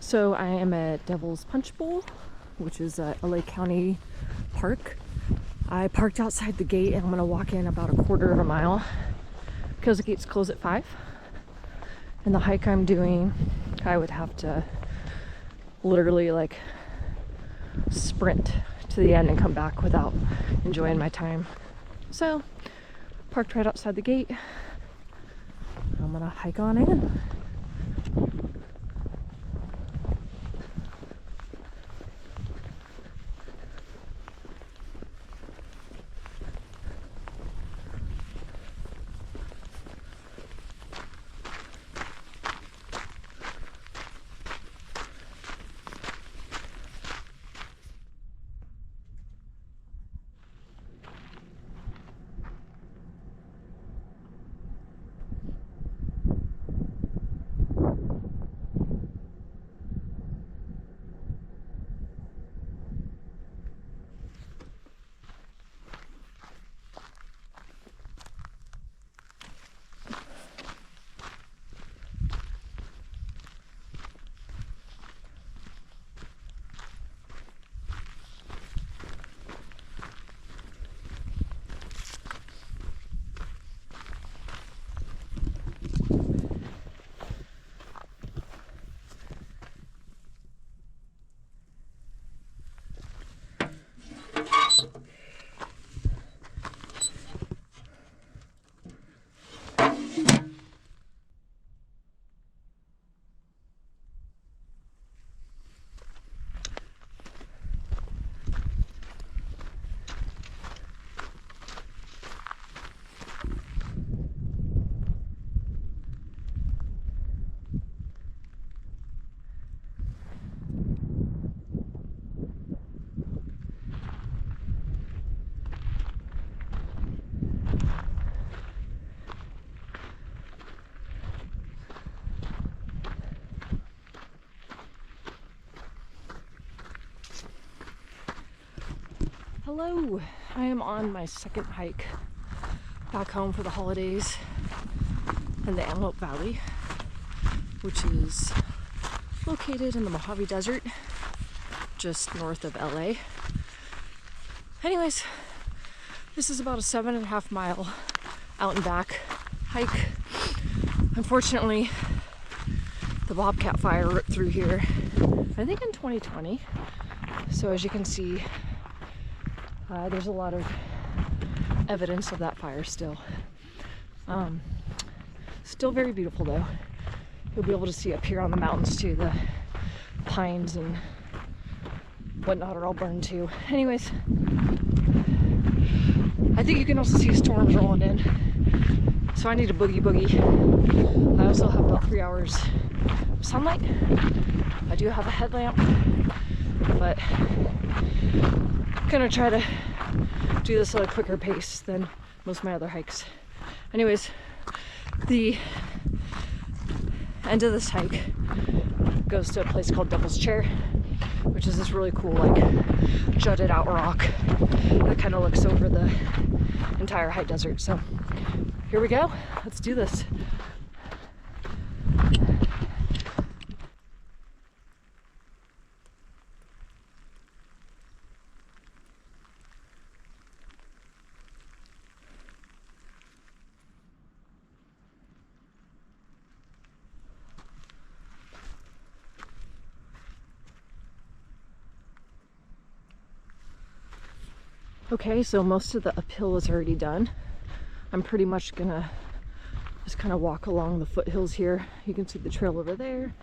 So I am at Devil's Punchbowl, which is a LA County park. I parked outside the gate and I'm gonna walk in about a quarter of a mile because the gates close at 5. And the hike I'm doing, I would have to literally like sprint to the end and come back without enjoying my time. So parked right outside the gate. I'm gonna hike on in. Hello, I am on my second hike back home for the holidays in the Antelope Valley, which is located in the Mojave Desert, just north of LA. Anyways, this is about a 7.5 mile out and back hike. Unfortunately, the bobcat fire ripped through here, I think in 2020. So as you can see, there's a lot of evidence of that fire still. Still very beautiful though. You'll be able to see up here on the mountains too, the pines and whatnot are all burned too. Anyways, I think you can also see storms rolling in. So I need a boogie. I also have about 3 hours of sunlight. I do have a headlamp, but I'm gonna try to do this at a quicker pace than most of my other hikes. Anyways, the end of this hike goes to a place called Devil's Chair, which is this really cool, like, jutted out rock that kind of looks over the entire high desert. So here we go. Let's do this. Okay, so most of the uphill is already done. I'm pretty much gonna just kind of walk along the foothills here. You can see the trail over there.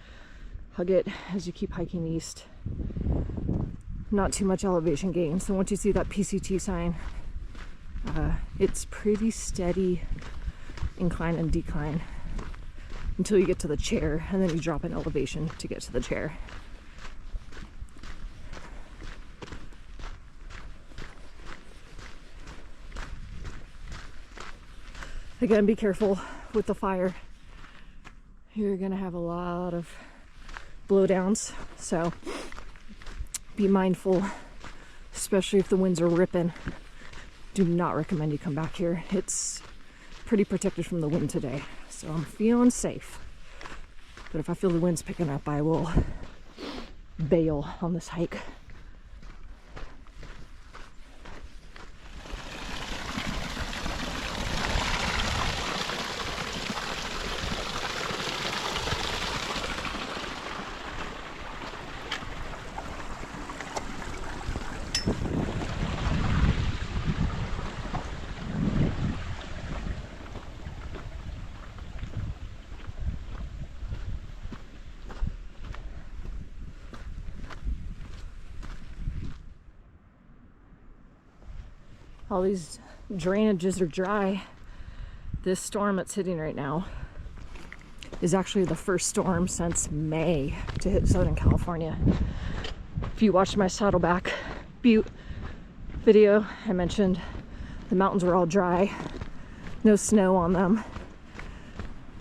Hug it as you keep hiking east. Not too much elevation gain. So once you see that PCT sign, it's pretty steady incline and decline until you get to the chair, and then you drop an elevation to get to the chair. Again, be careful with the fire. You're gonna have a lot of blowdowns, so be mindful, especially if the winds are ripping. Do not recommend you come back here. It's pretty protected from the wind today, so I'm feeling safe. But if I feel the wind's picking up, I will bail on this hike. All these drainages are dry. This storm that's hitting right now is actually the first storm since May to hit Southern California. If you watched my Saddleback Butte video, I mentioned the mountains were all dry, no snow on them.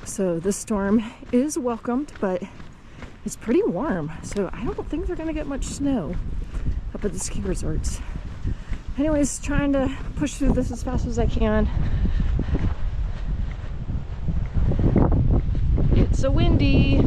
So this storm is welcomed, but it's pretty warm. So I don't think they're gonna get much snow up at the ski resorts. Anyways, trying to push through this as fast as I can. It's so windy.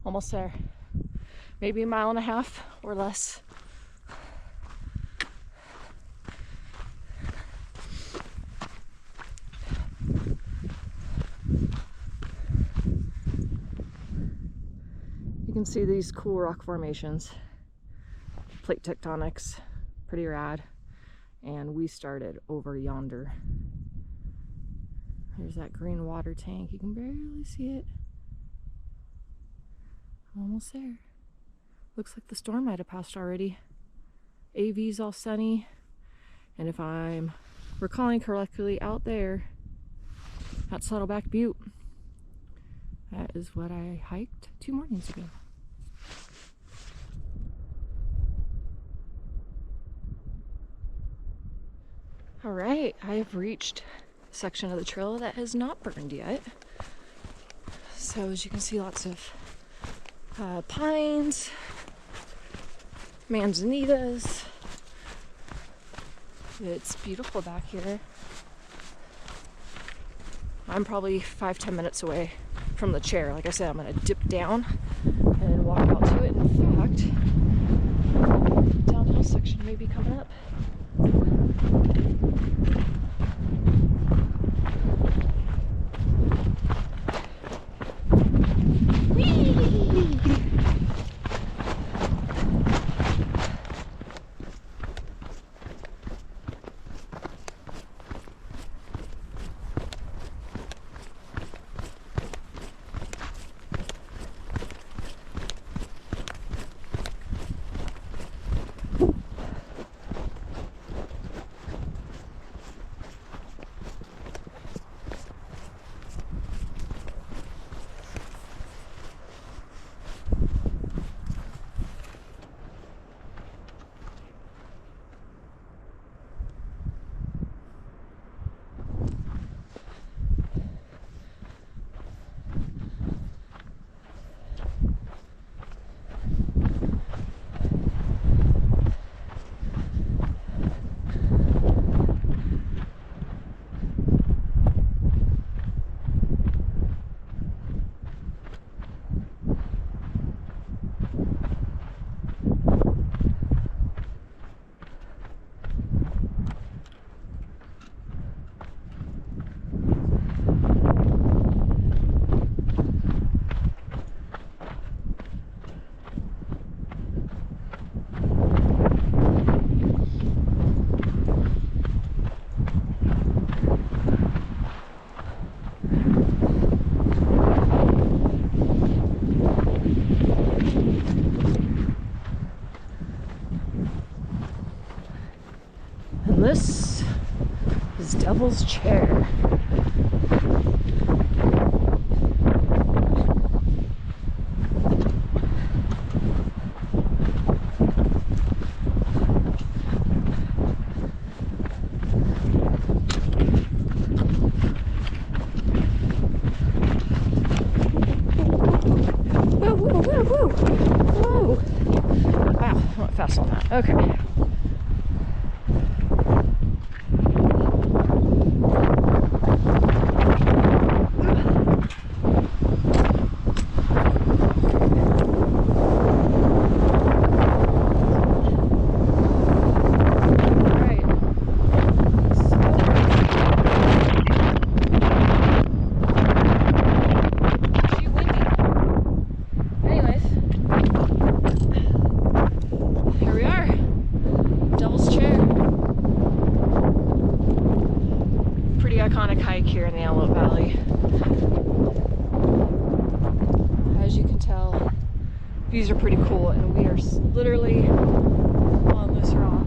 Almost there. Maybe a mile and a half or less. You can see these cool rock formations, plate tectonics, pretty rad. And we started over yonder. There's that green water tank. You can barely see it. Almost there. Looks like the storm might have passed already. AV's all sunny. And if I'm recalling correctly, out there at Saddleback Butte, that is what I hiked 2 mornings ago. All right, I have reached a section of the trail that has not burned yet. So as you can see, lots of pines, manzanitas. It's beautiful back here. I'm probably 5-10 minutes away from the chair. Like I said, I'm gonna dip down and walk out to it. In fact, downhill section may be coming up. this is Devil's Chair. Whoa. Wow, I went fast on that. Okay. Iconic hike here in the Antelope Valley. As you can tell, views are pretty cool, and we are literally on this rock.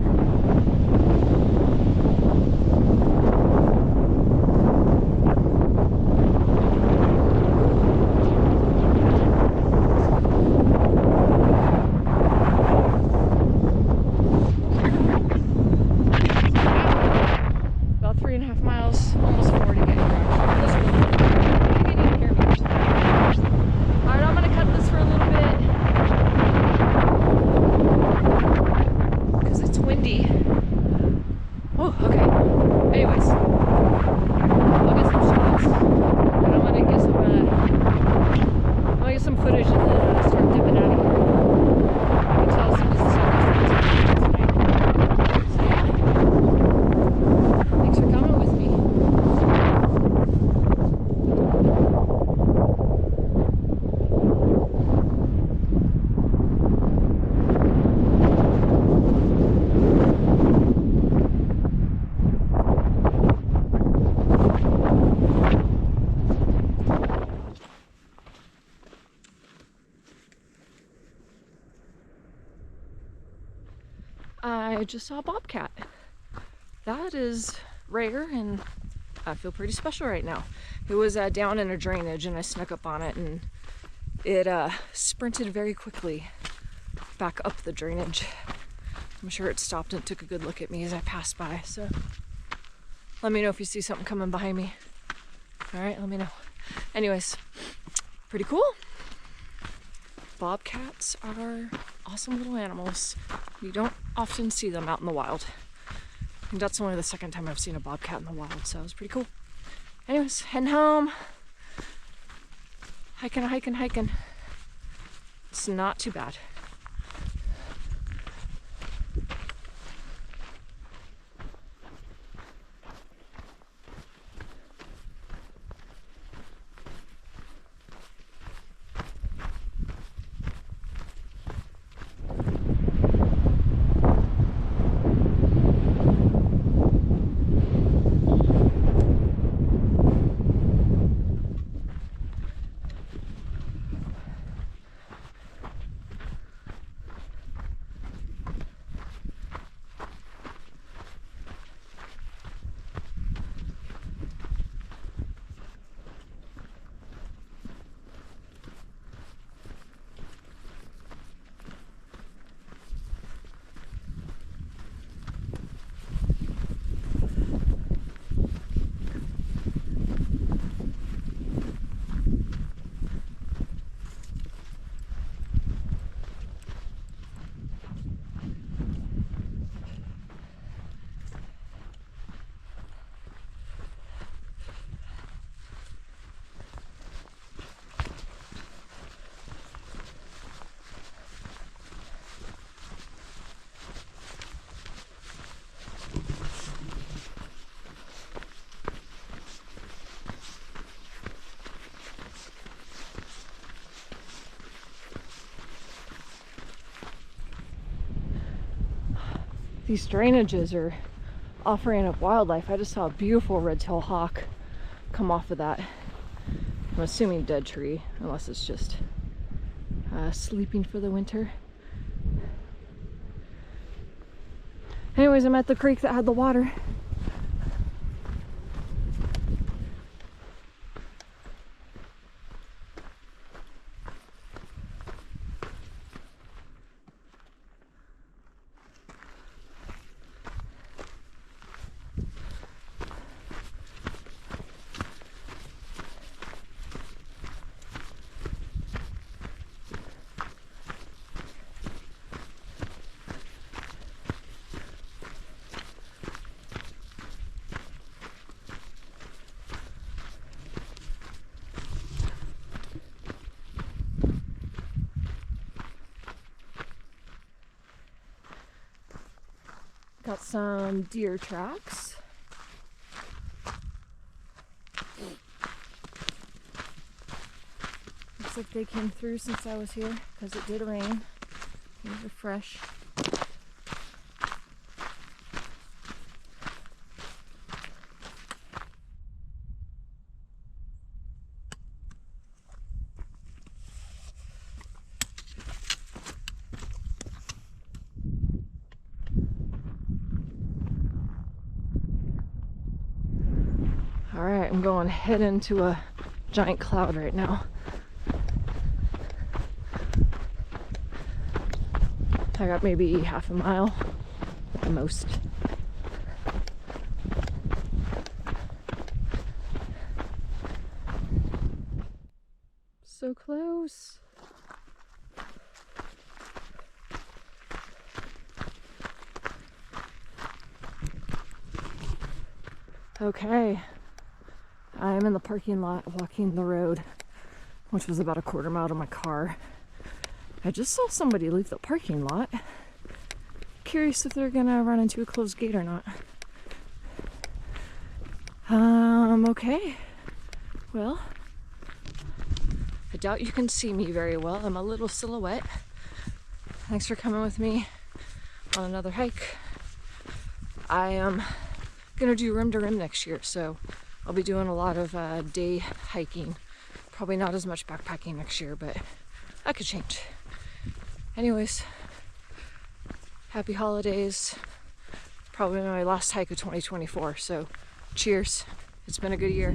I just saw a bobcat. That is rare, and I feel pretty special right now. It was down in a drainage, and I snuck up on it, and it sprinted very quickly back up the drainage. I'm sure it stopped and took a good look at me as I passed by, so let me know if you see something coming behind me. All right, let me know. Anyways, pretty cool. Bobcats are awesome little animals. You don't often see them out in the wild. And that's only the second time I've seen a bobcat in the wild, so it was pretty cool. Anyways, heading home. Hiking. It's not too bad. These drainages are offering up wildlife. I just saw a beautiful red-tailed hawk come off of that. I'm assuming dead tree, unless it's just sleeping for the winter. Anyways, I'm at the creek that had the water. Got some deer tracks. Looks like they came through since I was here because it did rain. These are fresh. Alright, I'm going head into a giant cloud right now. I got maybe half a mile at the most. So close. Okay. I'm in the parking lot walking the road, which was about a quarter mile to my car. I just saw somebody leave the parking lot. Curious if they're gonna run into a closed gate or not. Okay. Well, I doubt you can see me very well. I'm a little silhouette. Thanks for coming with me on another hike. I am gonna do rim to rim next year, so I'll be doing a lot of day hiking. Probably not as much backpacking next year, but that could change. Anyways, happy holidays. Probably my last hike of 2024, so cheers. It's been a good year.